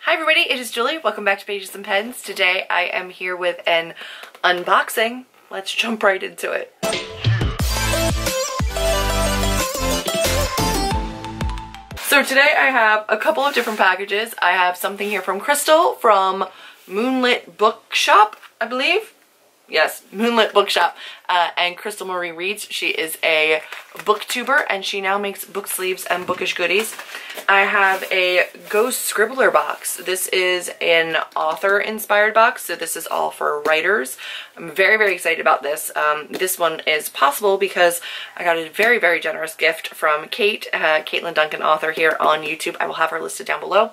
Hi everybody, it is Julie. Welcome back to Pages and Pens. Today I am here with an unboxing. Let's jump right into it. So today I have a couple of different packages. I have something here from Crystal from Moonlit Bookshop, I believe. Yes, Moonlit Bookshop. And Crystal Marie reads. She is a booktuber and she now makes book sleeves and bookish goodies. I have a Ghost Scribbler box. This is an author inspired box, so this is all for writers. I'm very, very excited about this. This one is possible because I got a very, very generous gift from Kate, Caitlin Duncan, author here on YouTube. I will have her listed down below.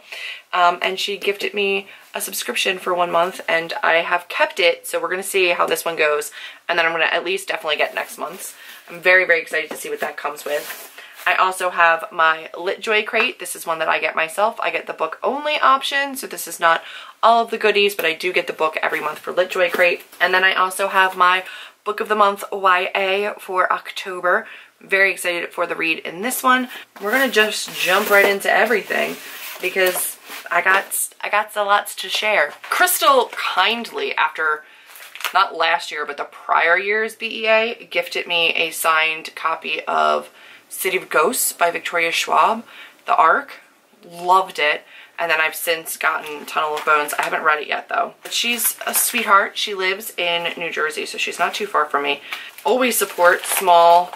And she gifted me a subscription for 1 month and I have kept it, so we're going to see how this one goes, and then I'm going to at least definitely get next month's. I'm very, very excited to see what that comes with. I also have my LitJoy crate. This is one that I get myself. I get the book only option, so this is not all of the goodies, but I do get the book every month for LitJoy crate. And then I also have my book of the month YA for October. Very excited for the read in this one. We're going to just jump right into everything because I got a lots to share. Crystal kindly, after not last year but the prior year's BEA, gifted me a signed copy of City of Ghosts by Victoria Schwab, the ARC. Loved it. And then I've since gotten Tunnel of Bones. I haven't read it yet though. But she's a sweetheart. She lives in New Jersey, so she's not too far from me. Always support small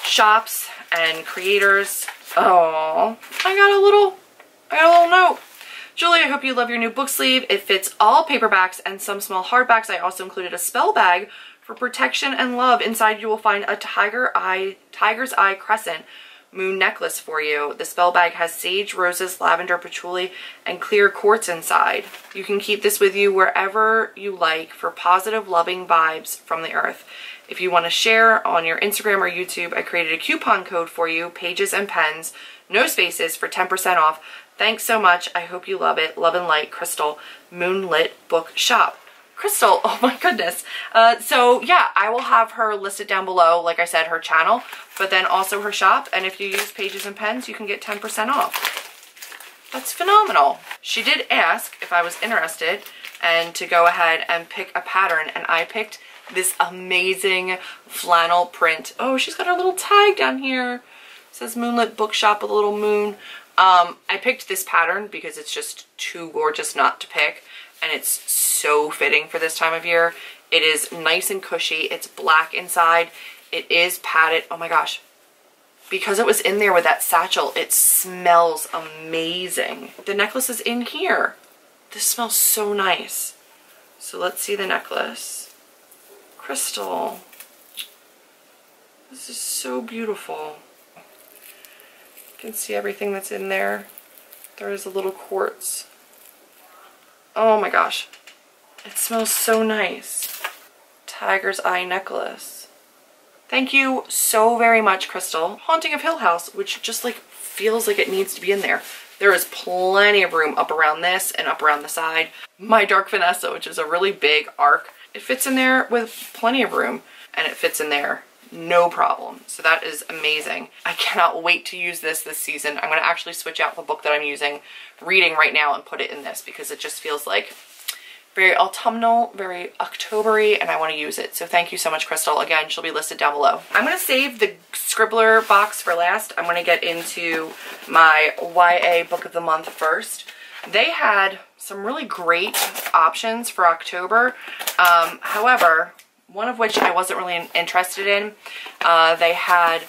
shops and creators. Oh, I got a little note. Julie, I hope you love your new book sleeve. It fits all paperbacks and some small hardbacks. I also included a spell bag for protection and love. Inside you will find a tiger's eye crescent moon necklace for you. The spell bag has sage, roses, lavender, patchouli, and clear quartz inside. You can keep this with you wherever you like for positive, loving vibes from the earth. If you want to share on your Instagram or YouTube, I created a coupon code for you, Pages and Pens, no spaces, for 10% off. Thanks so much. I hope you love it. Love and light, Crystal, Moonlit Bookshop. Crystal, oh my goodness. So yeah, I will have her listed down below, like I said, her channel, but then also her shop. And if you use Pages and Pens, you can get 10% off. That's phenomenal. She did ask if I was interested and to go ahead and pick a pattern, and I picked this amazing flannel print. Oh, she's got her little tag down here. It says Moonlit Bookshop with a little moon. I picked this pattern because it's just too gorgeous not to pick, and it's so fitting for this time of year. It is nice and cushy. It's black inside. It is padded. Oh my gosh. Because it was in there with that satchel, it smells amazing. The necklace is in here. This smells so nice. So let's see the necklace. Crystal. This is so beautiful. You can see everything that's in there. There is a little quartz. Oh my gosh. It smells so nice. Tiger's eye necklace. Thank you so very much, Crystal. Haunting of Hill House, which just like feels like it needs to be in there. There is plenty of room up around this and up around the side. My Dark Vanessa, which is a really big arc, it fits in there with plenty of room, and it fits in there no problem. So that is amazing. I cannot wait to use this season. I'm going to actually switch out the book that I'm reading right now and put it in this because it just feels like very autumnal, very October-y, and I want to use it. So thank you so much, Crystal. Again, she'll be listed down below. I'm going to save the Scribbler box for last. I'm going to get into my YA book of the month first. They had some really great options for October. However, one of which I wasn't really interested in. They had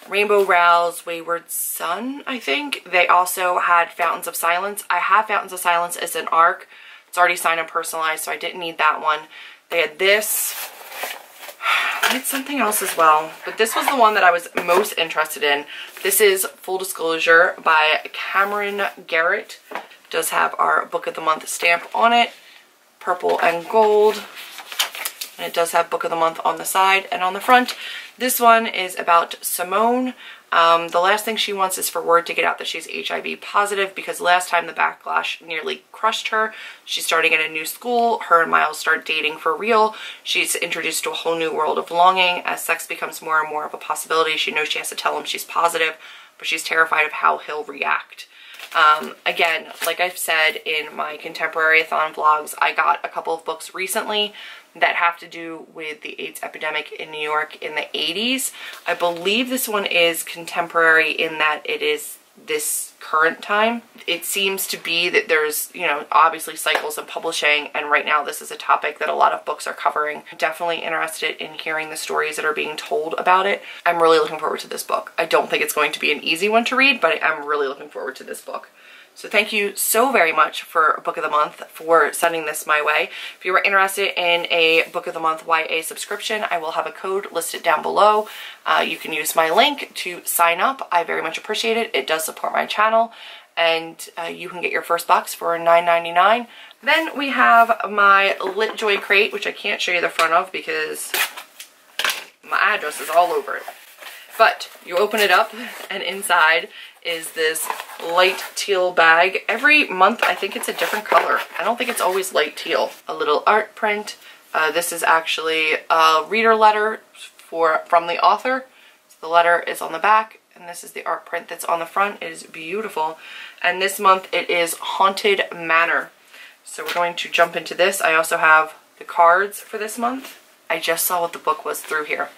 Rainbow Rowell's Wayward Son, I think. They also had Fountains of Silence. I have Fountains of Silence as an ARC. It's already signed and personalized, so I didn't need that one. They had this. They had something else as well, but this was the one that I was most interested in. This is Full Disclosure by Cameron Garrett. It does have our Book of the Month stamp on it, purple and gold. And it does have Book of the Month on the side and on the front. This one is about Simone. The last thing she wants is for word to get out that she's HIV positive because last time the backlash nearly crushed her. She's starting at a new school. Her and Miles start dating for real. She's introduced to a whole new world of longing. As sex becomes more and more of a possibility, she knows she has to tell him she's positive, but she's terrified of how he'll react. Again, like I've said in my Contemporary-a-thon vlogs, I got a couple of books recently that have to do with the AIDS epidemic in New York in the 80s. I believe this one is contemporary in that it is this current time. It seems to be that there's, you know, obviously cycles of publishing, and right now this is a topic that a lot of books are covering. I'm definitely interested in hearing the stories that are being told about it. I'm really looking forward to this book. I don't think it's going to be an easy one to read, but I'm really looking forward to this book. So thank you so very much for Book of the Month for sending this my way. If you were interested in a Book of the Month YA subscription, I will have a code listed down below. You can use my link to sign up. I very much appreciate it. It does support my channel, and you can get your first box for $9.99. Then we have my LitJoy crate, which I can't show you the front of because my address is all over it. But you open it up, and inside is this light teal bag. Every month I think it's a different color. I don't think it's always light teal. A little art print. This is actually a reader letter from the author. So the letter is on the back, and this is the art print that's on the front. It is beautiful. And this month it is Haunted Manor. So we're going to jump into this. I also have the cards for this month. I just saw what the book was through here.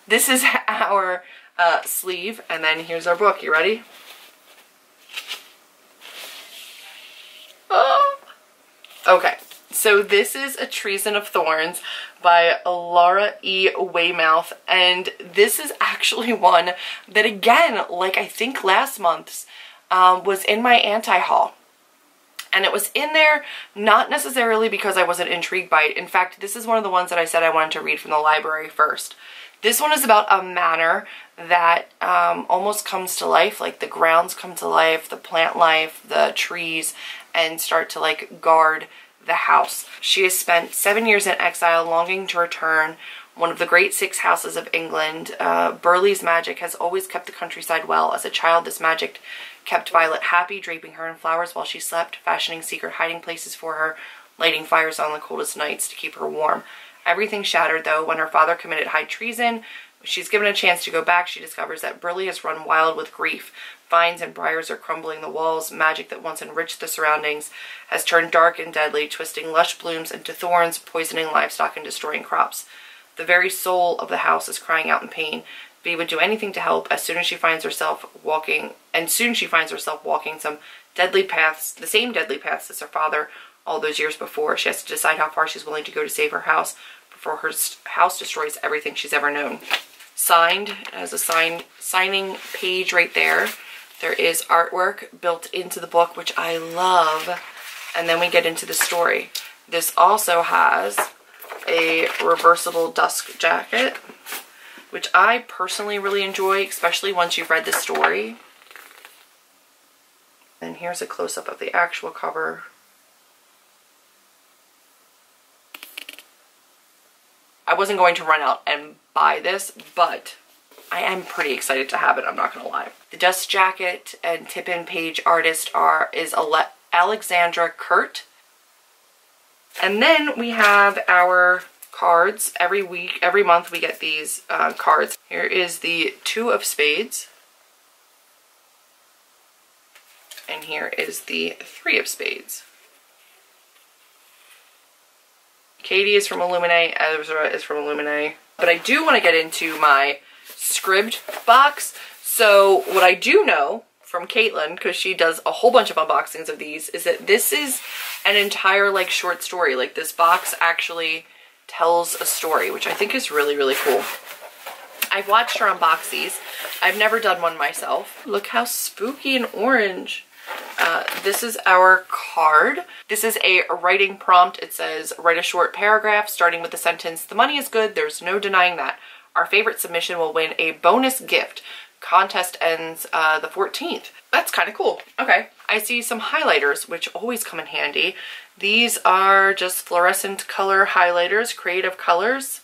This is our sleeve, and then here's our book. You ready? Oh. Okay, so this is A Treason of Thorns by Laura E. Weymouth, and this is actually one that, again, like I think last month's, was in my anti-haul. And it was in there not necessarily because I wasn't intrigued by it. In fact, this is one of the ones that I said I wanted to read from the library first. This one is about a manor that almost comes to life, like the grounds come to life, the plant life, the trees, and start to like guard the house. She has spent 7 years in exile, longing to return. One of the great 6 houses of England. Burleigh's magic has always kept the countryside well. As a child, this magic kept Violet happy, draping her in flowers while she slept, fashioning secret hiding places for her, lighting fires on the coldest nights to keep her warm. Everything shattered, though, when her father committed high treason. She's given a chance to go back. She discovers that Burleigh has run wild with grief. Vines and briars are crumbling the walls. Magic that once enriched the surroundings has turned dark and deadly, twisting lush blooms into thorns, poisoning livestock and destroying crops. The very soul of the house is crying out in pain. Bea would do anything to help. Soon she finds herself walking some deadly paths, the same deadly paths as her father all those years before. She has to decide how far she's willing to go to save her house before her house destroys everything she's ever known. Signed, as a signing page right there. There is artwork built into the book, which I love. And then we get into the story. This also has a reversible dust jacket, which I personally really enjoy, especially once you've read the story. And here's a close-up of the actual cover. I wasn't going to run out and buy this, but I am pretty excited to have it, I'm not gonna lie. The dust jacket and tip-in page artist is Alexandra Kurt. And then we have our cards. Every month we get these cards. Here is the 2 of Spades. And here is the 3 of Spades. Katie is from Illuminae, Ezra is from Illuminae. But I do want to get into my Scribbed box. So what I do know from Caitlin, because she does a whole bunch of unboxings of these, is that this is an entire like short story. Like this box actually tells a story, which I think is really, really cool. I've watched her unbox these. I've never done one myself. Look how spooky and orange. This is our card. This is a writing prompt. It says, write a short paragraph starting with the sentence, "The money is good, there's no denying that. Our favorite submission will win a bonus gift. Contest ends the 14th. That's kind of cool. Okay. I see some highlighters, which always come in handy. These are just fluorescent color highlighters, creative colors.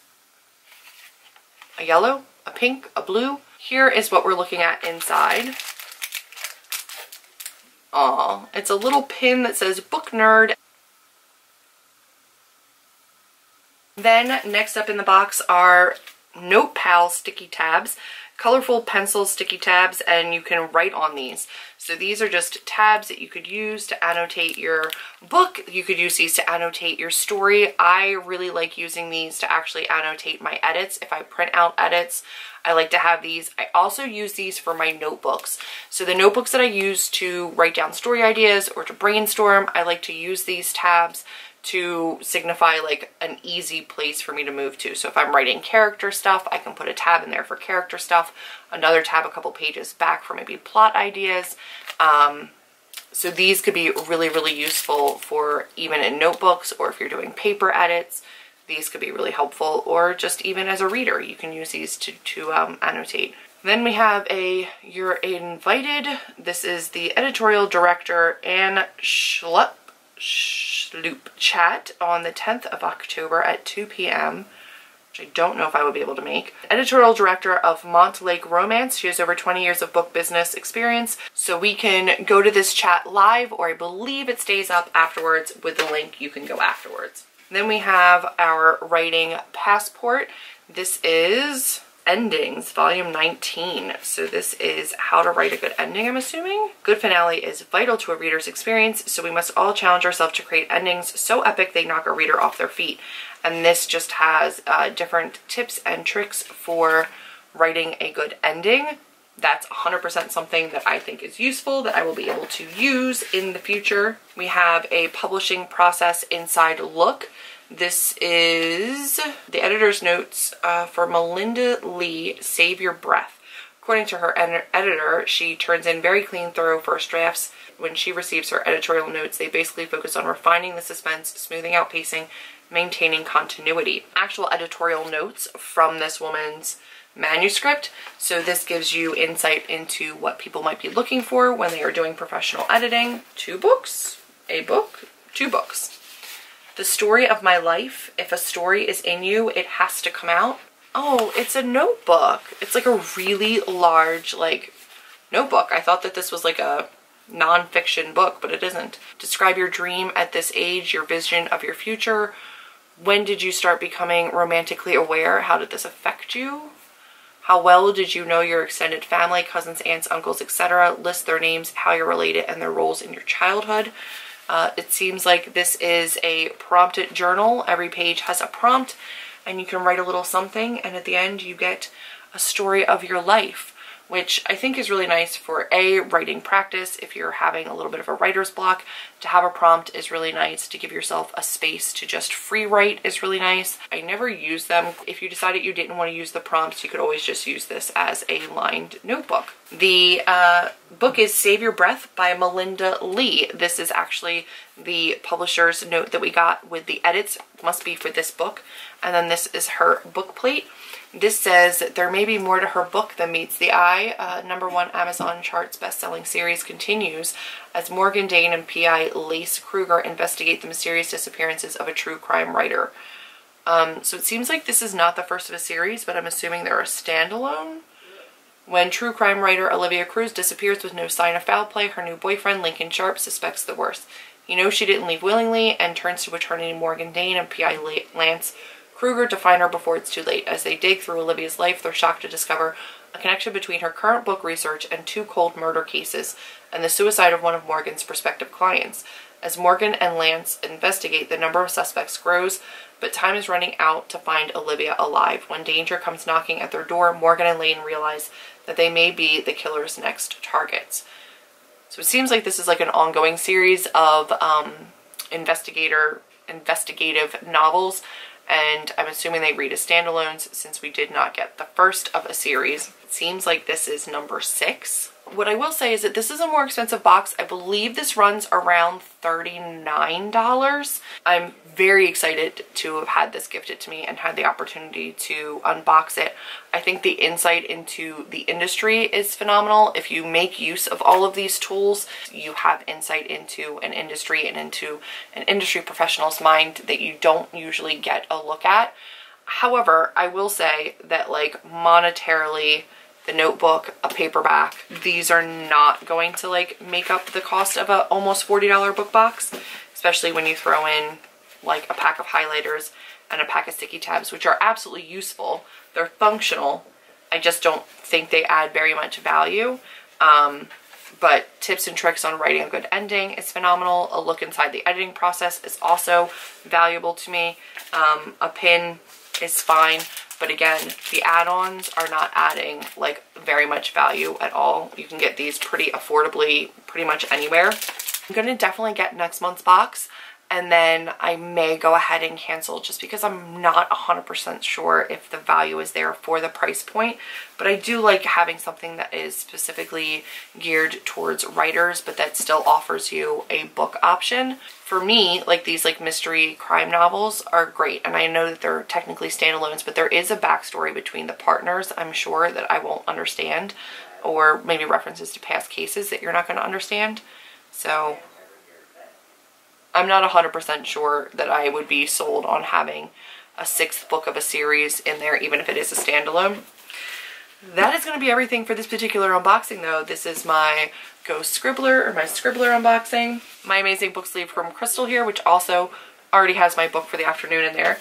A yellow, a pink, a blue. Here is what we're looking at inside. Aw, it's a little pin that says Book Nerd. Then next up in the box are Notepal sticky tabs. colorful pencil sticky tabs, and you can write on these. So these are just tabs that you could use to annotate your book. You could use these to annotate your story. I really like using these to actually annotate my edits. If I print out edits, I like to have these. I also use these for my notebooks. So the notebooks that I use to write down story ideas or to brainstorm, I like to use these tabs to signify like an easy place for me to move to. So if I'm writing character stuff, I can put a tab in there for character stuff, another tab a couple pages back for maybe plot ideas. So these could be really, really useful for even in notebooks, or if you're doing paper edits, these could be really helpful, or just even as a reader, you can use these to annotate. Then we have You're Invited. This is the editorial director, Anne Schlup chat on the 10th of October at 2 p.m. which I don't know if I would be able to make. Editorial director of Montlake Romance. She has over 20 years of book business experience. So we can go to this chat live, or I believe it stays up afterwards with the link. You can go afterwards. Then we have our writing passport. This is Endings, volume 19. So this is how to write a good ending, I'm assuming. Good finale is vital to a reader's experience, so we must all challenge ourselves to create endings so epic they knock a reader off their feet. And this just has different tips and tricks for writing a good ending. That's 100% something that I think is useful, that I will be able to use in the future. We have a publishing process inside look. This is the editor's notes for Melinda Lee, Save Your Breath. According to her editor, she turns in very clean, thorough first drafts. When she receives her editorial notes, they basically focus on refining the suspense, smoothing out pacing, maintaining continuity. Actual editorial notes from this woman's manuscript. So this gives you insight into what people might be looking for when they are doing professional editing. 2 books, a book, 2 books. The story of my life. If a story is in you, it has to come out. Oh, it's a notebook. It's like a really large, like, notebook. I thought that this was like a non-fiction book, but it isn't. Describe your dream at this age, your vision of your future. When did you start becoming romantically aware? How did this affect you? How well did you know your extended family, cousins, aunts, uncles, etc.? List their names, how you're related, and their roles in your childhood. It seems like this is a prompted journal. Every page has a prompt, and you can write a little something, and at the end you get a story of your life, which I think is really nice for writing practice. If you're having a little bit of a writer's block, to have a prompt is really nice. To give yourself a space to just free write is really nice. I never use them. If you decided you didn't want to use the prompts, you could always just use this as a lined notebook. The book is Save Your Breath by Melinda Lee. This is actually the publisher's note that we got with the edits. Must be for this book. And then this is her book plate. This says that there may be more to her book than meets the eye. #1 Amazon charts best-selling series continues as Morgan Dane and PI Lace Kruger investigate the mysterious disappearances of a true crime writer. So it seems like this is not the first of a series, but I'm assuming they're a standalone. When true crime writer Olivia Cruz disappears with no sign of foul play, her new boyfriend, Lincoln Sharp, suspects the worst. He knows she didn't leave willingly and turns to attorney Morgan Dane and PI Lance Kruger to find her before it's too late. As they dig through Olivia's life, they're shocked to discover a connection between her current book research and 2 cold murder cases and the suicide of one of Morgan's prospective clients. As Morgan and Lance investigate, the number of suspects grows, but time is running out to find Olivia alive. When danger comes knocking at their door, Morgan and Lane realize that they may be the killer's next targets. So it seems like this is like an ongoing series of investigative novels, and I'm assuming they read as standalones since we did not get the first of a series. It seems like this is number 6. What I will say is that this is a more expensive box. I believe this runs around $39. I'm very excited to have had this gifted to me and had the opportunity to unbox it. I think the insight into the industry is phenomenal. If you make use of all of these tools, you have insight into an industry and into an industry professional's mind that you don't usually get a look at. However, I will say that, like, monetarily, the notebook, a paperback, these are not going to like make up the cost of a almost $40 book box, especially when you throw in like a pack of highlighters and a pack of sticky tabs, which are absolutely useful. They're functional, I just don't think they add very much value. But tips and tricks on writing a good ending is phenomenal. A look inside the editing process is also valuable to me. A pin is fine, but again, the add-ons are not adding like very much value at all. You can get these pretty affordably pretty much anywhere. I'm gonna definitely get next month's box, and then I may go ahead and cancel just because I'm not 100% sure if the value is there for the price point. But I do like having something that is specifically geared towards writers, but that still offers you a book option. For me, like these like mystery crime novels are great, and I know that they're technically standalones, but there is a backstory between the partners, I'm sure, that I won't understand, or maybe references to past cases that you're not going to understand. So I'm not 100% sure that I would be sold on having a 6th book of a series in there, even if it is a standalone. That is going to be everything for this particular unboxing though. This is my Ghost Scribbler, or my Scribbler unboxing. My amazing book sleeve from Crystal here, which also already has my book for the afternoon in there.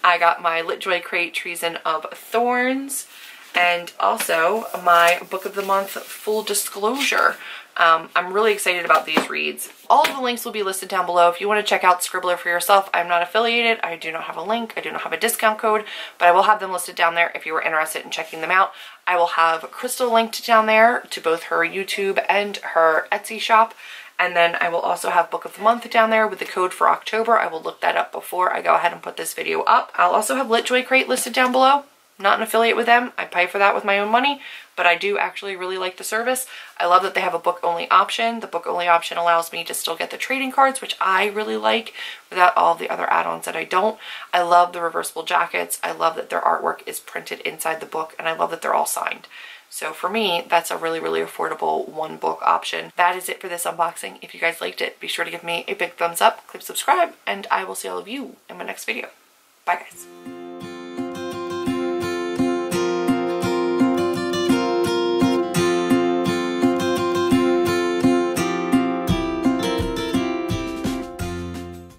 I got my LitJoy crate, Treason of Thorns, and also my book of the month, Full Disclosure. I'm really excited about these reads. All of the links will be listed down below. If you want to check out Scribbler for yourself, I'm not affiliated. I do not have a link. I do not have a discount code, but I will have them listed down there if you were interested in checking them out. I will have Crystal linked down there to both her YouTube and her Etsy shop. And then I will also have Book of the Month down there with the code for October. I will look that up before I go ahead and put this video up. I'll also have LitJoy crate listed down below. Not an affiliate with them. I pay for that with my own money, but I do actually really like the service. I love that they have a book only option. The book only option allows me to still get the trading cards, which I really like, without all the other add-ons that I don't. I love the reversible jackets. I love that their artwork is printed inside the book, and I love that they're all signed. So for me, that's a really, really affordable one book option. That is it for this unboxing. If you guys liked it, be sure to give me a big thumbs up, click subscribe, and I will see all of you in my next video. Bye guys.